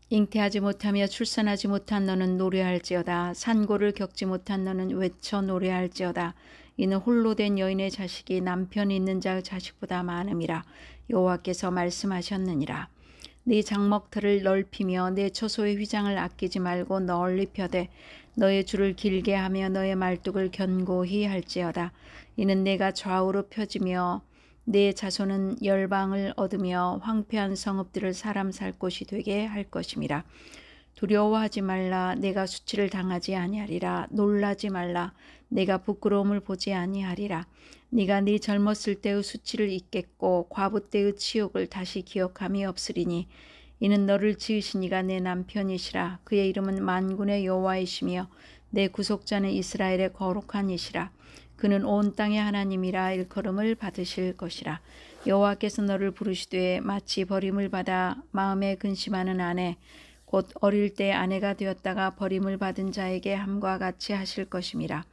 잉태하지 못하며 출산하지 못한 너는 노래할지어다. 산고를 겪지 못한 너는 외쳐 노래할지어다. 이는 홀로 된 여인의 자식이 남편 있는 자 자식보다 많음이라. 여호와께서 말씀하셨느니라. 네 장먹터를 넓히며 내 처소의 휘장을 아끼지 말고 널리 펴되 너의 줄을 길게 하며 너의 말뚝을 견고히 할지어다. 이는 내가 좌우로 펴지며 내 자손은 열방을 얻으며 황폐한 성읍들을 사람 살 곳이 되게 할 것임이라. 두려워하지 말라. 내가 수치를 당하지 아니하리라. 놀라지 말라. 내가 부끄러움을 보지 아니하리라. 네가 네 젊었을 때의 수치를 잊겠고 과부 때의 치욕을 다시 기억함이 없으리니 이는 너를 지으신 이가 내 남편이시라. 그의 이름은 만군의 여호와이시며 내 구속자는 이스라엘의 거룩한 이시라. 그는 온 땅의 하나님이라 일컬음을 받으실 것이라. 여호와께서 너를 부르시되 마치 버림을 받아 마음에 근심하는 아내 곧 어릴 때 아내가 되었다가 버림을 받은 자에게 함과 같이 하실 것임이라.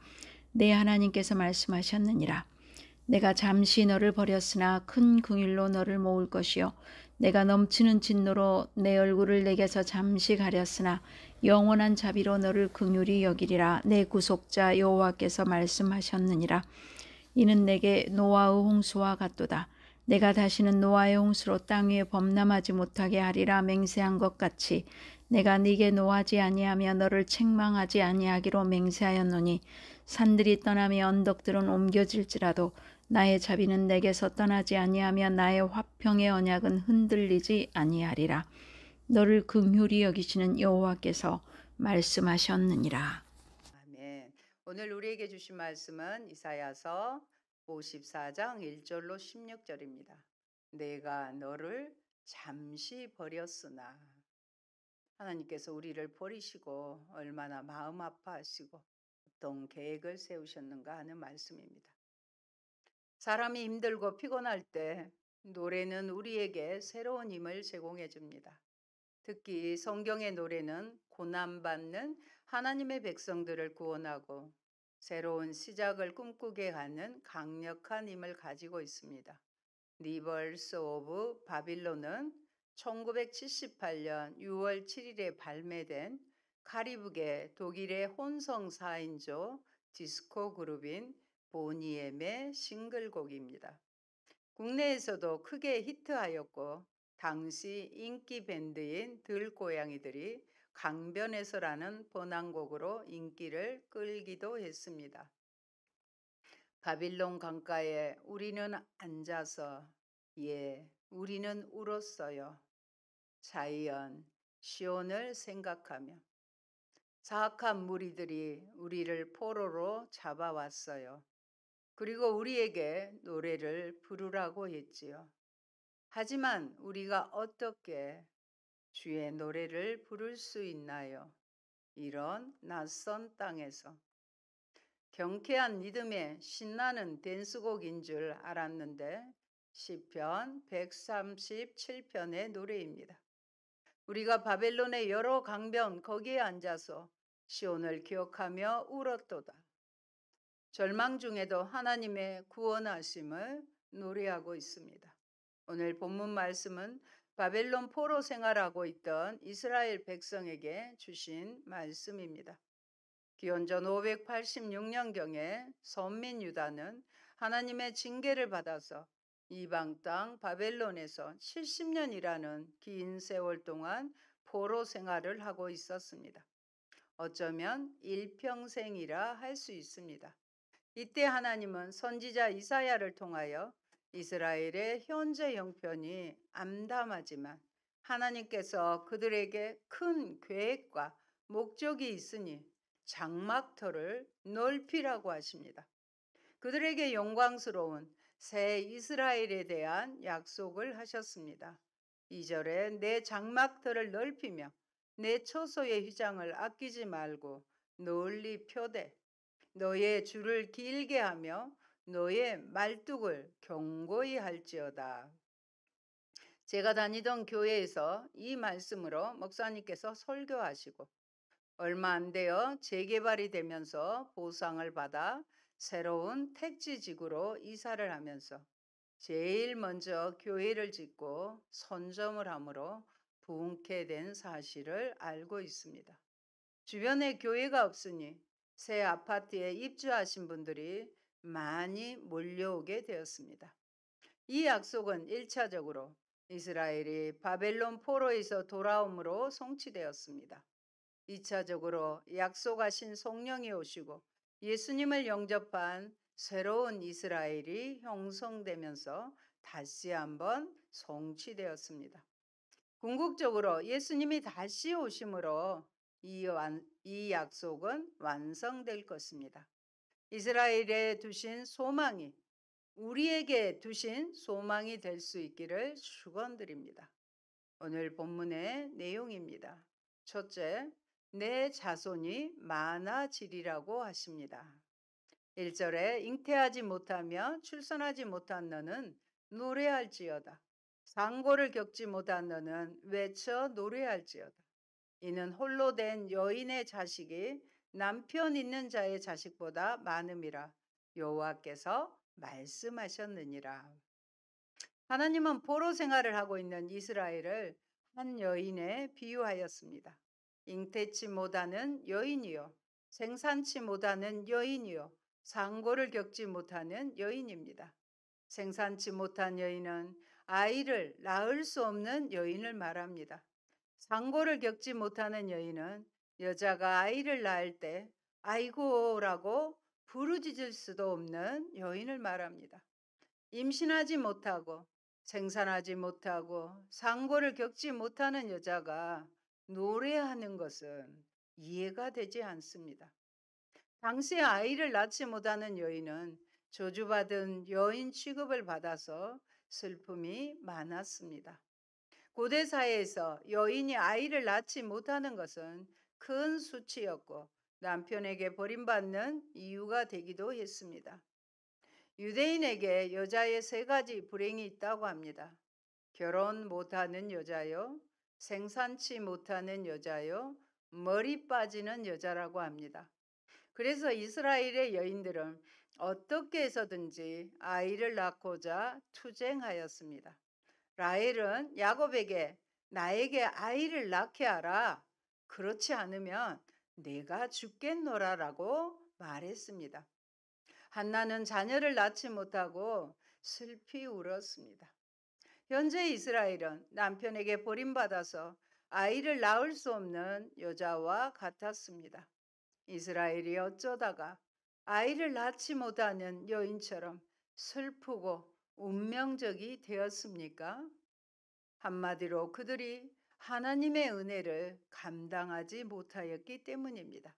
내 하나님께서 말씀하셨느니라. 내가 잠시 너를 버렸으나 큰 긍휼로 너를 모을 것이요 내가 넘치는 진노로 내 얼굴을 내게서 잠시 가렸으나 영원한 자비로 너를 긍휼히 여기리라. 내 구속자 여호와께서 말씀하셨느니라. 이는 내게 노아의 홍수와 같도다. 내가 다시는 노아의 홍수로 땅 위에 범람하지 못하게 하리라 맹세한 것 같이 내가 네게 노하지 아니하며 너를 책망하지 아니하기로 맹세하였노니 산들이 떠나며 언덕들은 옮겨질지라도 나의 자비는 내게서 떠나지 아니하며 나의 화평의 언약은 흔들리지 아니하리라. 너를 긍휼히 여기시는 여호와께서 말씀하셨느니라. 아멘. 오늘 우리에게 주신 말씀은 이사야서 54장 1절로 16절입니다. 내가 너를 잠시 버렸으나 하나님께서 우리를 버리시고 얼마나 마음 아파하시고 어떤 계획을 세우셨는가 하는 말씀입니다. 사람이 힘들고 피곤할 때 노래는 우리에게 새로운 힘을 제공해 줍니다. 특히 성경의 노래는 고난받는 하나님의 백성들을 구원하고 새로운 시작을 꿈꾸게 하는 강력한 힘을 가지고 있습니다. 리버스 오브 바빌론은 1978년 6월 7일에 발매된 카리브계 독일의 혼성 4인조 디스코 그룹인 보니엠의 싱글곡입니다. 국내에서도 크게 히트하였고 당시 인기 밴드인 들고양이들이 강변에서라는 번안곡으로 인기를 끌기도 했습니다. 바빌론 강가에 우리는 앉아서 우리는 울었어요. 자이언 시온을 생각하며 사악한 무리들이 우리를 포로로 잡아왔어요. 그리고 우리에게 노래를 부르라고 했지요. 하지만 우리가 어떻게 주의 노래를 부를 수 있나요? 이런 낯선 땅에서. 경쾌한 리듬의 신나는 댄스곡인 줄 알았는데 시편 137편의 노래입니다. 우리가 바벨론의 여러 강변 거기에 앉아서 시온을 기억하며 울었도다. 절망 중에도 하나님의 구원하심을 노래하고 있습니다. 오늘 본문 말씀은 바벨론 포로 생활하고 있던 이스라엘 백성에게 주신 말씀입니다. 기원전 586년경에 선민 유다는 하나님의 징계를 받아서 이방 땅 바벨론에서 70년이라는 긴 세월 동안 포로 생활을 하고 있었습니다. 어쩌면 일평생이라 할 수 있습니다. 이때 하나님은 선지자 이사야를 통하여 이스라엘의 현재 형편이 암담하지만 하나님께서 그들에게 큰 계획과 목적이 있으니 장막터를 넓히라고 하십니다. 그들에게 영광스러운 새 이스라엘에 대한 약속을 하셨습니다. 2절에 내 장막터를 넓히며 내 처소의 휘장을 아끼지 말고 널리 펴되 너의 줄을 길게 하며 너의 말뚝을 견고히 할지어다. 제가 다니던 교회에서 이 말씀으로 목사님께서 설교하시고 얼마 안 되어 재개발이 되면서 보상을 받아 새로운 택지지구로 이사를 하면서 제일 먼저 교회를 짓고 선점을 하므로 부흥케 된 사실을 알고 있습니다. 주변에 교회가 없으니 새 아파트에 입주하신 분들이 많이 몰려오게 되었습니다. 이 약속은 1차적으로 이스라엘이 바벨론 포로에서 돌아옴으로 성취되었습니다. 2차적으로 약속하신 성령이 오시고 예수님을 영접한 새로운 이스라엘이 형성되면서 다시 한번 성취되었습니다. 궁극적으로 예수님이 다시 오심으로 이 약속은 완성될 것입니다. 이스라엘에 두신 소망이 우리에게 두신 소망이 될 수 있기를 축원드립니다. 오늘 본문의 내용입니다. 첫째, 내 자손이 많아지리라고 하십니다. 1절에 잉태하지 못하며 출산하지 못한 너는 노래할지어다. 상고를 겪지 못한 너는 외쳐 노래할지어다. 이는 홀로 된 여인의 자식이 남편 있는 자의 자식보다 많음이라 여호와께서 말씀하셨느니라. 하나님은 포로 생활을 하고 있는 이스라엘을 한 여인에 비유하였습니다. 잉태치 못하는 여인이요, 생산치 못하는 여인이요, 상고를 겪지 못하는 여인입니다. 생산치 못한 여인은 아이를 낳을 수 없는 여인을 말합니다. 상고를 겪지 못하는 여인은 여자가 아이를 낳을 때 아이고라고 부르짖을 수도 없는 여인을 말합니다. 임신하지 못하고 생산하지 못하고 상고를 겪지 못하는 여자가 노래하는 것은 이해가 되지 않습니다. 당시 아이를 낳지 못하는 여인은 저주받은 여인 취급을 받아서 슬픔이 많았습니다. 고대 사회에서 여인이 아이를 낳지 못하는 것은 큰 수치였고 남편에게 버림받는 이유가 되기도 했습니다. 유대인에게 여자의 세 가지 불행이 있다고 합니다. 결혼 못하는 여자요, 생산치 못하는 여자요, 머리 빠지는 여자라고 합니다. 그래서 이스라엘의 여인들은 어떻게 해서든지 아이를 낳고자 투쟁하였습니다. 라헬은 야곱에게 나에게 아이를 낳게 하라. 그렇지 않으면 내가 죽겠노라라고 말했습니다. 한나는 자녀를 낳지 못하고 슬피 울었습니다. 현재 이스라엘은 남편에게 버림받아서 아이를 낳을 수 없는 여자와 같았습니다. 이스라엘이 어쩌다가 아이를 낳지 못하는 여인처럼 슬프고 운명적이 되었습니까? 한마디로 그들이 하나님의 은혜를 감당하지 못하였기 때문입니다.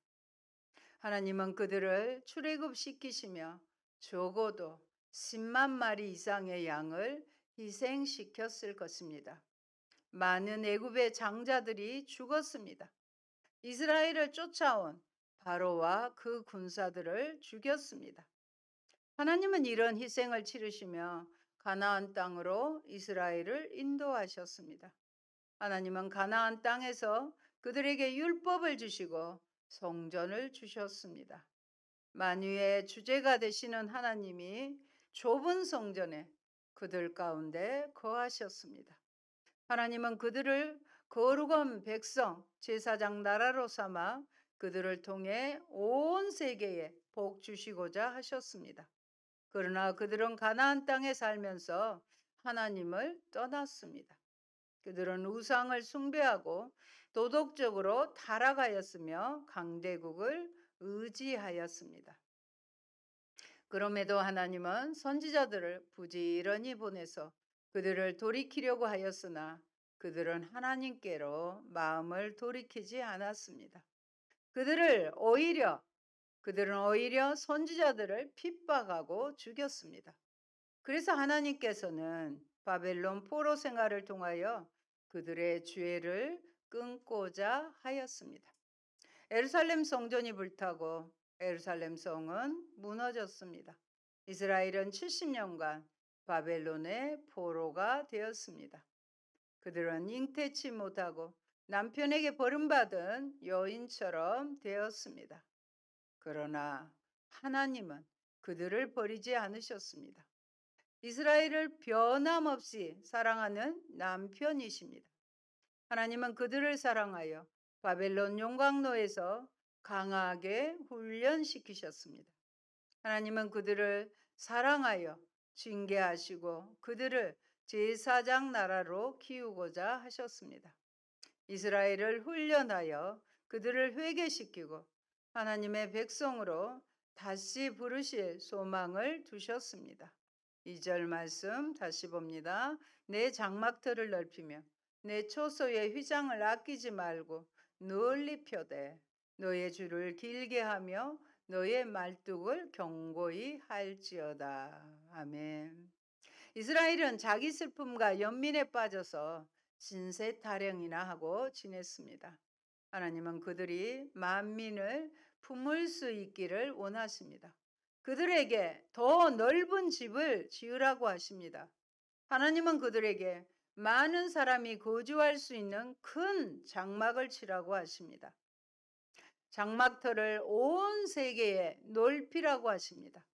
하나님은 그들을 출애굽시키시며 적어도 10만 마리 이상의 양을 희생시켰을 것입니다. 많은 애굽의 장자들이 죽었습니다. 이스라엘을 쫓아온 바로와 그 군사들을 죽였습니다. 하나님은 이런 희생을 치르시며 가나안 땅으로 이스라엘을 인도하셨습니다. 하나님은 가나안 땅에서 그들에게 율법을 주시고 성전을 주셨습니다. 만유의 주제가 되시는 하나님이 좁은 성전에 그들 가운데 거하셨습니다. 하나님은 그들을 거룩한 백성, 제사장 나라로 삼아 그들을 통해 온 세계에 복 주시고자 하셨습니다. 그러나 그들은 가나안 땅에 살면서 하나님을 떠났습니다. 그들은 우상을 숭배하고 도덕적으로 타락하였으며 강대국을 의지하였습니다. 그럼에도 하나님은 선지자들을 부지런히 보내서 그들을 돌이키려고 하였으나 그들은 하나님께로 마음을 돌이키지 않았습니다. 그들은 오히려 선지자들을 핍박하고 죽였습니다. 그래서 하나님께서는 바벨론 포로 생활을 통하여 그들의 죄를 끊고자 하였습니다. 예루살렘 성전이 불타고 예루살렘 성은 무너졌습니다. 이스라엘은 70년간 바벨론의 포로가 되었습니다. 그들은 잉태치 못하고 남편에게 버림받은 여인처럼 되었습니다. 그러나 하나님은 그들을 버리지 않으셨습니다. 이스라엘을 변함없이 사랑하는 남편이십니다. 하나님은 그들을 사랑하여 바벨론 용광로에서 강하게 훈련시키셨습니다. 하나님은 그들을 사랑하여 징계하시고 그들을 제사장 나라로 키우고자 하셨습니다. 이스라엘을 훈련하여 그들을 회개시키고 하나님의 백성으로 다시 부르실 소망을 두셨습니다. 2절 말씀 다시 봅니다. 내 장막터를 넓히며 내 초소의 휘장을 아끼지 말고 널리 펴되 너의 줄을 길게 하며 너의 말뚝을 견고히 할지어다. 아멘. 이스라엘은 자기 슬픔과 연민에 빠져서 신세 타령이나 하고 지냈습니다. 하나님은 그들이 만민을 품을 수 있기를 원하십니다. 그들에게 더 넓은 집을 지으라고 하십니다. 하나님은 그들에게 많은 사람이 거주할 수 있는 큰 장막을 치라고 하십니다. 장막터를 온 세계에 넓히라고 하십니다.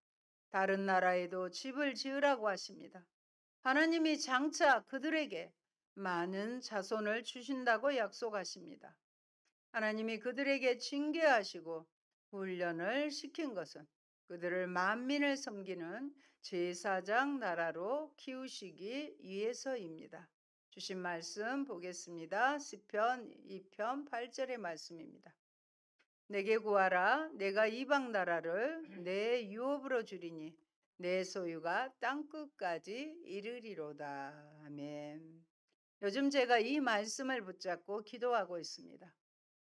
다른 나라에도 집을 지으라고 하십니다. 하나님이 장차 그들에게 많은 자손을 주신다고 약속하십니다. 하나님이 그들에게 징계하시고 훈련을 시킨 것은 그들을 만민을 섬기는 제사장 나라로 키우시기 위해서입니다. 주신 말씀 보겠습니다. 시편 2편 8절의 말씀입니다. 내게 구하라. 내가 이방 나라를 내 유업으로 주리니 내 소유가 땅끝까지 이르리로다. 아멘. 요즘 제가 이 말씀을 붙잡고 기도하고 있습니다.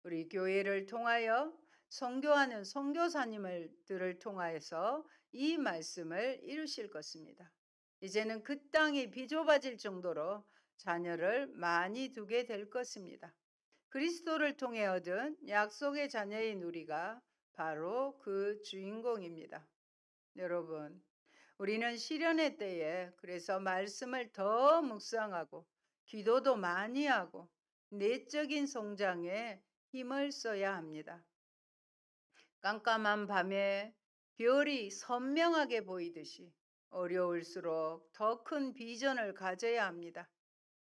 우리 교회를 통하여 선교하는 선교사님들을 통하여서 이 말씀을 이루실 것입니다. 이제는 그 땅이 비좁아질 정도로 자녀를 많이 두게 될 것입니다. 그리스도를 통해 얻은 약속의 자녀인 우리가 바로 그 주인공입니다. 여러분, 우리는 시련의 때에 그래서 말씀을 더 묵상하고 기도도 많이 하고 내적인 성장에 힘을 써야 합니다. 깜깜한 밤에 별이 선명하게 보이듯이 어려울수록 더 큰 비전을 가져야 합니다.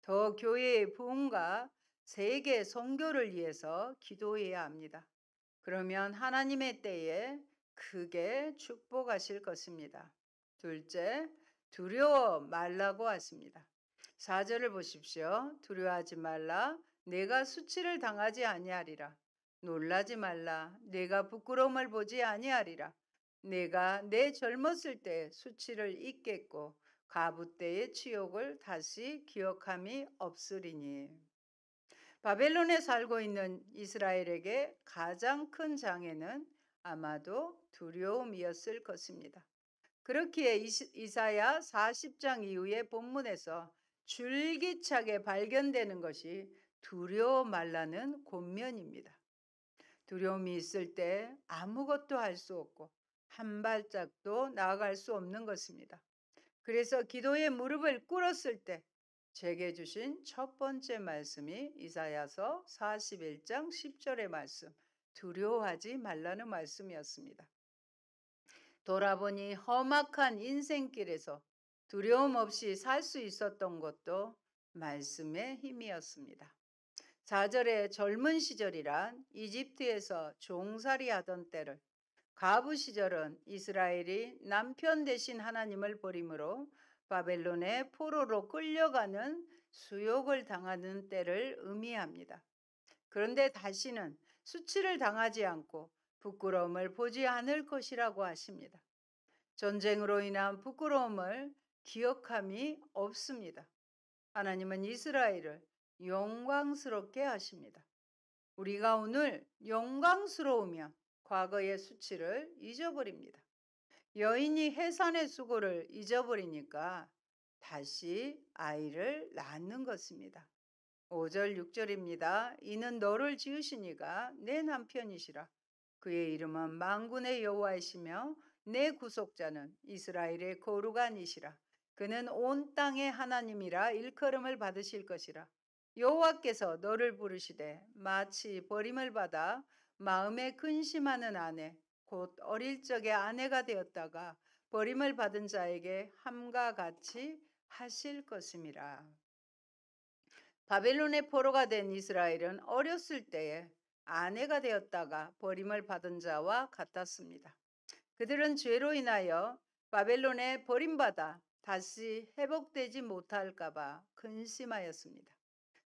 더 교회의 부흥과 세계 선교를 위해서 기도해야 합니다. 그러면 하나님의 때에 크게 축복하실 것입니다. 둘째, 두려워 말라고 하십니다. 4절을 보십시오. 두려워하지 말라. 내가 수치를 당하지 아니하리라. 놀라지 말라. 내가 부끄러움을 보지 아니하리라. 내가 내 젊었을 때 수치를 잊겠고 가부 때의 치욕을 다시 기억함이 없으리니. 바벨론에 살고 있는 이스라엘에게 가장 큰 장애는 아마도 두려움이었을 것입니다. 그렇기에 이사야 40장 이후의 본문에서 줄기차게 발견되는 것이 두려워 말라는 권면입니다. 두려움이 있을 때 아무것도 할 수 없고 한 발짝도 나아갈 수 없는 것입니다. 그래서 기도에 무릎을 꿇었을 때 제게 주신 첫 번째 말씀이 이사야서 41장 10절의 말씀, 두려워하지 말라는 말씀이었습니다. 돌아보니 험악한 인생길에서 두려움 없이 살 수 있었던 것도 말씀의 힘이었습니다. 4절에 젊은 시절이란 이집트에서 종살이 하던 때를, 가부 시절은 이스라엘이 남편 대신 하나님을 버림으로 바벨론의 포로로 끌려가는 수욕을 당하는 때를 의미합니다. 그런데 다시는 수치를 당하지 않고 부끄러움을 보지 않을 것이라고 하십니다. 전쟁으로 인한 부끄러움을 기억함이 없습니다. 하나님은 이스라엘을 영광스럽게 하십니다. 우리가 오늘 영광스러우면 과거의 수치를 잊어버립니다. 여인이 해산의 수고를 잊어버리니까 다시 아이를 낳는 것입니다. 5절 6절입니다. 이는 너를 지으시니가 내 남편이시라. 그의 이름은 만군의 여호와이시며 내 구속자는 이스라엘의 거룩한이시라. 그는 온 땅의 하나님이라 일컬음을 받으실 것이라. 여호와께서 너를 부르시되 마치 버림을 받아 마음에 근심하는 아내 곧 어릴 적에 아내가 되었다가 버림을 받은 자에게 함과 같이 하실 것임이라. 바벨론의 포로가 된 이스라엘은 어렸을 때에 아내가 되었다가 버림을 받은 자와 같았습니다. 그들은 죄로 인하여 바벨론에 버림받아 다시 회복되지 못할까봐 근심하였습니다.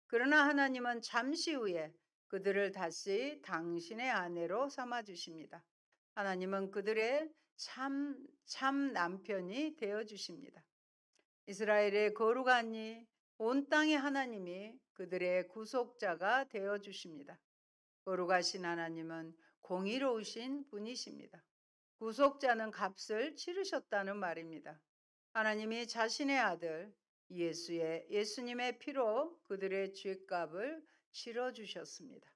그러나 하나님은 잠시 후에 그들을 다시 당신의 아내로 삼아 주십니다. 하나님은 그들의 참 남편이 되어 주십니다. 이스라엘의 거룩한 이 온 땅의 하나님이 그들의 구속자가 되어 주십니다. 거룩하신 하나님은 공의로우신 분이십니다. 구속자는 값을 치르셨다는 말입니다. 하나님이 자신의 아들 예수님의 피로 그들의 죄값을 치러 주셨습니다.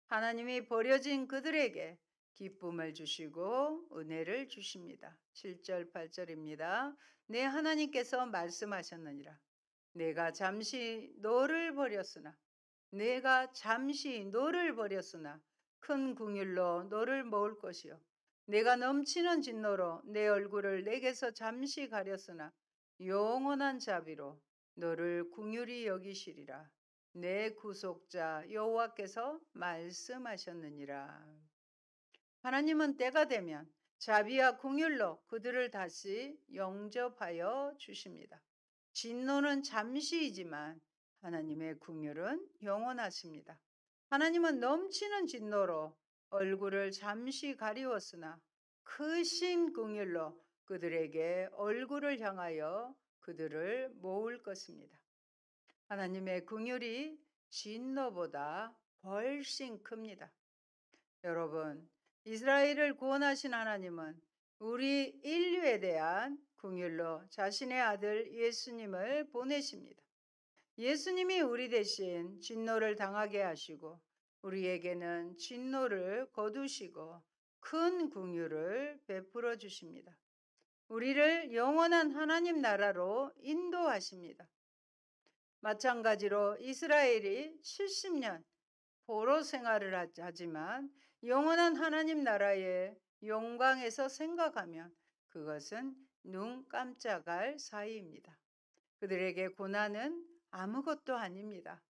하나님이 버려진 그들에게 기쁨을 주시고 은혜를 주십니다. 7절 8절입니다. 내 하나님께서 말씀하셨느니라. 내가 잠시 너를 버렸으나 큰 긍휼로 너를 모을 것이요 내가 넘치는 진노로 내 얼굴을 내게서 잠시 가렸으나 영원한 자비로 너를 긍휼히 여기시리라. 내 구속자 여호와께서 말씀하셨느니라. 하나님은 때가 되면 자비와 긍휼로 그들을 다시 영접하여 주십니다. 진노는 잠시이지만 하나님의 긍휼은 영원하십니다. 하나님은 넘치는 진노로 얼굴을 잠시 가리웠으나 크신 긍휼로 그들에게 얼굴을 향하여 그들을 모을 것입니다. 하나님의 긍휼이 진노보다 훨씬 큽니다. 여러분, 이스라엘을 구원하신 하나님은 우리 인류에 대한 긍휼로 자신의 아들 예수님을 보내십니다. 예수님이 우리 대신 진노를 당하게 하시고 우리에게는 진노를 거두시고 큰 긍휼을 베풀어 주십니다. 우리를 영원한 하나님 나라로 인도하십니다. 마찬가지로 이스라엘이 70년 포로 생활을 하지만 영원한 하나님 나라의 영광에서 생각하면 그것은 눈 깜짝할 사이입니다. 그들에게 고난은 아무것도 아닙니다.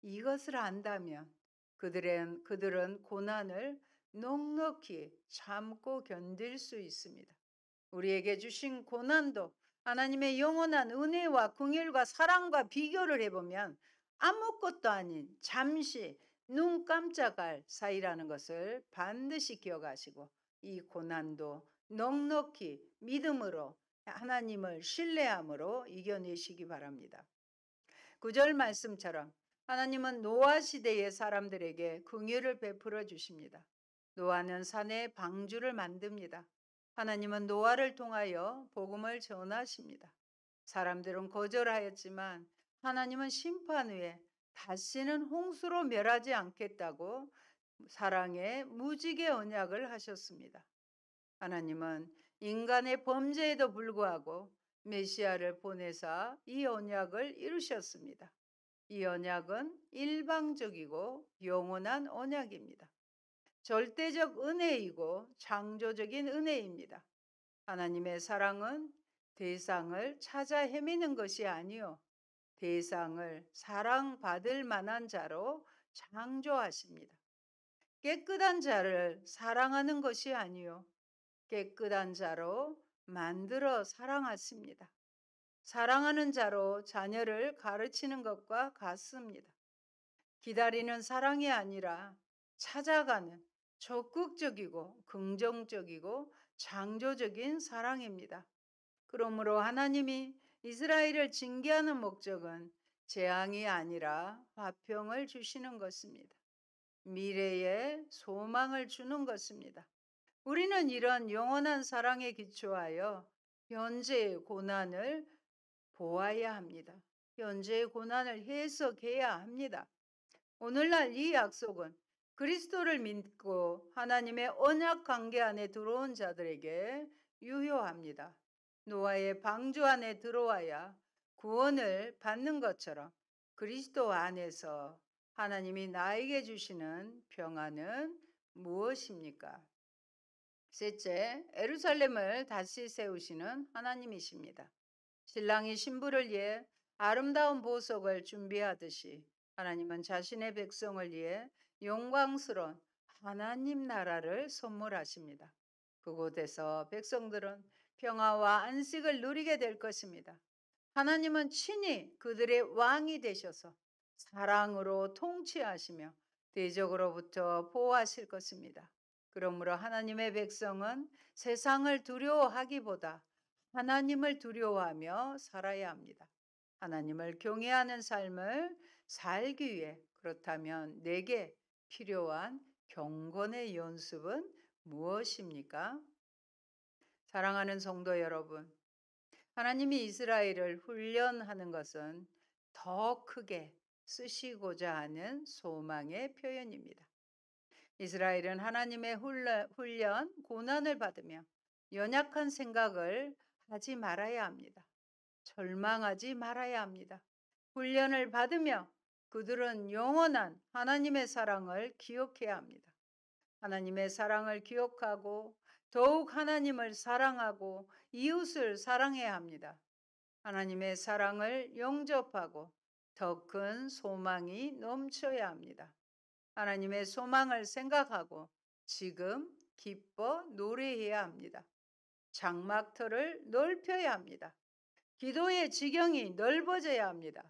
이것을 안다면 그들은 고난을 넉넉히 참고 견딜 수 있습니다. 우리에게 주신 고난도 하나님의 영원한 은혜와 긍휼과 사랑과 비교를 해보면 아무것도 아닌 잠시 눈 깜짝할 사이라는 것을 반드시 기억하시고 이 고난도 넉넉히 믿음으로 하나님을 신뢰함으로 이겨내시기 바랍니다. 9절 말씀처럼 하나님은 노아 시대의 사람들에게 긍휼을 베풀어 주십니다. 노아는 산에 방주를 만듭니다. 하나님은 노아를 통하여 복음을 전하십니다. 사람들은 거절하였지만 하나님은 심판 후에 다시는 홍수로 멸하지 않겠다고 사랑의 무지개 언약을 하셨습니다. 하나님은 인간의 범죄에도 불구하고 메시아를 보내사 이 언약을 이루셨습니다. 이 언약은 일방적이고 영원한 언약입니다. 절대적 은혜이고 창조적인 은혜입니다. 하나님의 사랑은 대상을 찾아 헤매는 것이 아니요 대상을 사랑받을 만한 자로 창조하십니다. 깨끗한 자를 사랑하는 것이 아니요 깨끗한 자로 만들어 사랑하십니다. 사랑하는 자로 자녀를 가르치는 것과 같습니다. 기다리는 사랑이 아니라 찾아가는 적극적이고 긍정적이고 창조적인 사랑입니다. 그러므로 하나님이 이스라엘을 징계하는 목적은 재앙이 아니라 화평을 주시는 것입니다. 미래에 소망을 주는 것입니다. 우리는 이런 영원한 사랑에 기초하여 현재의 고난을 보아야 합니다. 현재의 고난을 해석해야 합니다. 오늘날 이 약속은 그리스도를 믿고 하나님의 언약 관계 안에 들어온 자들에게 유효합니다. 노아의 방주 안에 들어와야 구원을 받는 것처럼 그리스도 안에서 하나님이 나에게 주시는 평안은 무엇입니까? 셋째, 예루살렘을 다시 세우시는 하나님이십니다. 신랑이 신부를 위해 아름다운 보석을 준비하듯이 하나님은 자신의 백성을 위해 영광스러운 하나님 나라를 선물하십니다. 그곳에서 백성들은 평화와 안식을 누리게 될 것입니다. 하나님은 친히 그들의 왕이 되셔서 사랑으로 통치하시며 대적으로부터 보호하실 것입니다. 그러므로 하나님의 백성은 세상을 두려워하기보다 하나님을 두려워하며 살아야 합니다. 하나님을 경외하는 삶을 살기 위해 그렇다면 내게 필요한 경건의 연습은 무엇입니까? 사랑하는 성도 여러분, 하나님이 이스라엘을 훈련하는 것은 더 크게 쓰시고자 하는 소망의 표현입니다. 이스라엘은 하나님의 훈련, 고난을 받으며 연약한 생각을 하지 말아야 합니다. 절망하지 말아야 합니다. 훈련을 받으며 그들은 영원한 하나님의 사랑을 기억해야 합니다. 하나님의 사랑을 기억하고 더욱 하나님을 사랑하고 이웃을 사랑해야 합니다. 하나님의 사랑을 영접하고 더 큰 소망이 넘쳐야 합니다. 하나님의 소망을 생각하고 지금 기뻐 노래해야 합니다. 장막터를 넓혀야 합니다. 기도의 지경이 넓어져야 합니다.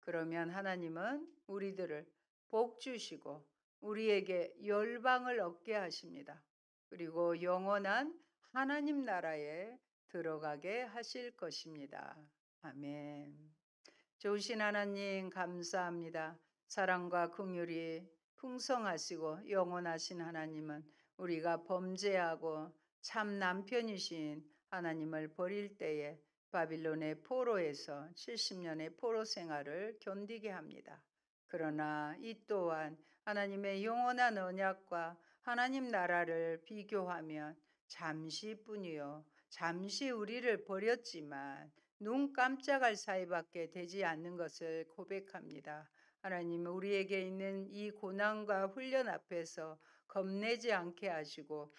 그러면 하나님은 우리들을 복 주시고 우리에게 열방을 얻게 하십니다. 그리고 영원한 하나님 나라에 들어가게 하실 것입니다. 아멘. 좋으신 하나님 감사합니다. 사랑과 긍휼이 풍성하시고 영원하신 하나님은 우리가 범죄하고 참 남편이신 하나님을 버릴 때에 바빌론의 포로에서 70년의 포로 생활을 견디게 합니다. 그러나 이 또한 하나님의 영원한 언약과 하나님 나라를 비교하면 잠시뿐이요. 잠시 우리를 버렸지만 눈 깜짝할 사이밖에 되지 않는 것을 고백합니다. 하나님, 우리에게 있는 이 고난과 훈련 앞에서 겁내지 않게 하시고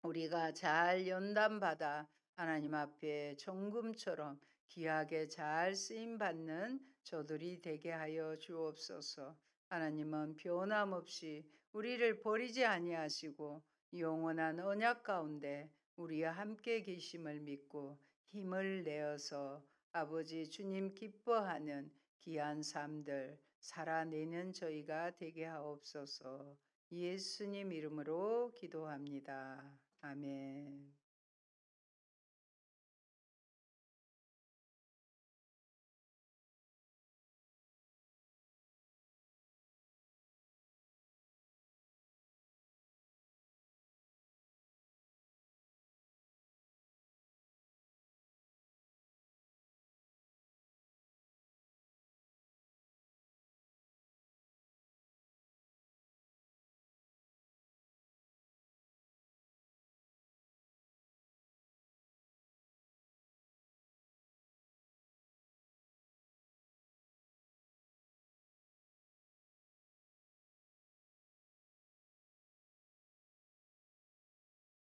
우리가 잘 연단받아 하나님 앞에 정금처럼 귀하게 잘 쓰임 받는 저들이 되게 하여 주옵소서. 하나님은 변함없이 우리를 버리지 아니하시고 영원한 언약 가운데 우리와 함께 계심을 믿고 힘을 내어서 아버지 주님 기뻐하는 귀한 삶들 살아내는 저희가 되게 하옵소서. 예수님 이름으로 기도합니다. 아멘.